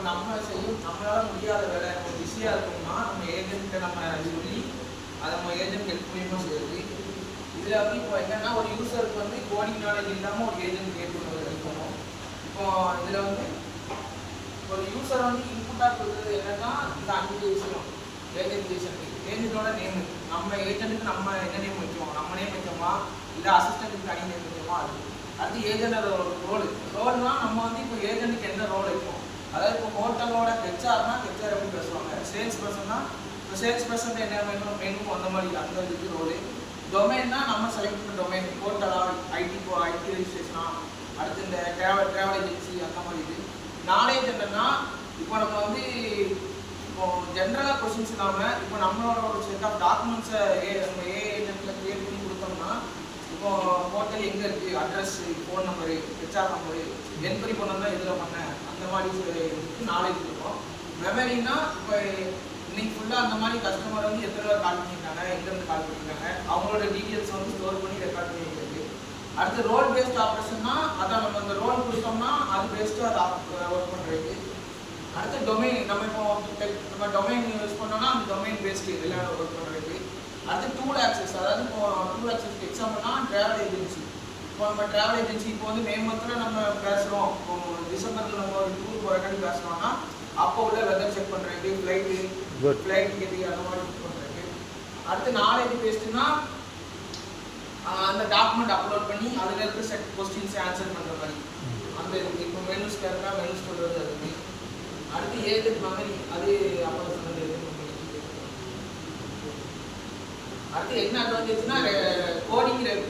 நம்ம செய்யும் நம்மளால முடியாத வேலை நம்ம பிஸியாக இருக்கோம்னா நம்ம ஏஜென்ட்டை நம்ம சொல்லி அதை நம்ம ஏஜென்ட் ஹெல்ப் மூலியமாக செய்யுது. இதில் வந்து இப்போ என்னென்னா ஒரு யூஸருக்கு வந்து கோடிங் நாலேஜ் இல்லாமல் ஒரு ஏஜென்ட் கேட்கணும் இருக்கணும். இப்போ இதில் வந்து ஒரு யூஸர் வந்து இன்புட்டாக கொடுக்குறது என்னென்னா இந்த 5 விஷயம் ஏஜென்ட்டோட நேம், நம்ம ஏஜென்ட்டுக்கு நம்ம என்ன நேம் வைக்கோம், நம்ம நேம் வைக்கோமா இல்லை அசிஸ்டண்ட்டுக்கு தனி நேம் வைக்கோமா. அடுத்து ஏஜென்டோட ரோல்னா நம்ம வந்து இப்போ ஏஜென்ட்டுக்கு என்ன ரோல் வைப்போம். அதாவது இப்போ ஹோட்டலோட ஹெச்ஆர்னா ஹெச்ஆர் எப்படி பேசுவாங்க, சேல்ஸ் பர்சன்னா இப்போ சேல்ஸ் பர்சன் என்ன வேணும் மெனு அந்த மாதிரி அந்த இதுக்கு ரோலு. டொமைன்னா நம்ம செலக்ட் பண்ண டொமைன் ஹோட்டலா ஐடி ரெஜிஸ்ட்ரேஷனா, அடுத்து இந்த ட்ராவல் ஏஜென்சி அந்த மாதிரி இது. நாலேஜ் என்னன்னா இப்போ நம்ம வந்து இப்போ ஜென்ரலாக கொஸ்டின்ஸ் இல்லாமல் இப்போ நம்மளோட ஒரு செட் ஆஃப் டாக்குமெண்ட்ஸை நம்ம ஏஜென்ட்டில் கிரியேட் பண்ணி கொடுத்தோம்னா இப்போ ஹோட்டல் எங்கே இருக்குது, address, phone number, HR number, enquiry பண்ணோம்னா இதில் பண்ணேன் அந்த மாதிரி நாலேஜ் இருக்கும். மெமரினா இப்போ இன்னைக்கு ஃபுல்லாக அந்த மாதிரி கஸ்டமர் வந்து எத்தனை பேர் கால் பண்ணியிருக்காங்க, எங்கேருந்து கால் பண்ணியிருக்காங்க, அவங்களோட டீட்டெயில்ஸ் வந்து ஸ்டோர் பண்ணி ரெக்கார்ட் பண்ணி வைக்கிறது. அடுத்து ரோல் பேஸ்ட் ஆப்ரேஷன்னா அதான் நம்ம அந்த ரோல் கொடுத்தோம்னா அது பேஸ்ட்டு அதை ஒர்க் பண்ணுறது. அடுத்து டொமைன் நம்ம இப்போ நம்ம டொமைன் யூஸ் பண்ணோம்னா அந்த டொமைன் பேஸ்டு எல்லாம் ஒர்க் பண்ணுறது. அடுத்து டூல் ஆக்சஸ், அதாவது இப்போ டூல் ஆக்சஸ்க்கு எக்ஸாம்பிள்னா ட்ராவல் ஏஜென்சி. இப்போ நம்ம ட்ராவல் ஏஜென்சி இப்போ வந்து மே மந்தில் நம்ம பேசுகிறோம், இப்போ டிசம்பரில் நம்ம ஒரு டூர் போகிறக்காண்டி பேசுகிறோம்னா அப்போ உள்ள வெதர் செக் பண்ணுறது, ஃப்ளைட் டிக்கெட்டு அந்த மாதிரி செக் பண்ணுறது. அடுத்து நாலேஜ் பேஸ்டுனா அந்த டாக்குமெண்ட் அப்லோட் பண்ணி அதில் இருக்க செட் கொஸ்டின்ஸை ஆன்சர் பண்ணுற மாதிரி அந்த இப்போ மெனுஸ் கேட்குறா மெனுஸ் சொல்கிறது அதுக்கு. அடுத்து ஏஜென்ட் மெமரி, அது அப்போ சொன்னது ஏஜென்ட் மெமரி. அடுத்து என்ன அட்வான்டேஜ்னா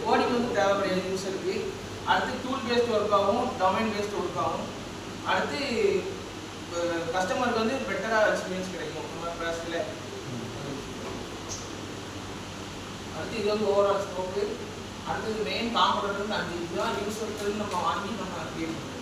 கோடிங் வந்து தேவைப்படுது யூஸருக்கு. அடுத்து டூல் பேஸ்ட் ஒர்க் ஆகும், டொமைன் பேஸ்ட் ஒர்க் ஆகும். அடுத்து கஸ்டமருக்கு வந்து பெட்டராக எக்ஸ்பீரியன்ஸ் கிடைக்கும் நம்ம ப்ராசஸில். அடுத்து இது வந்து ஓவரால் ஸ்கோப்பு. அடுத்தது மெயின் காம்பனண்ட் வந்து 5 இதுதான் யூஸருக்கு நம்ம வாங்கி நம்ம கிரியேட் பண்ணுறோம்.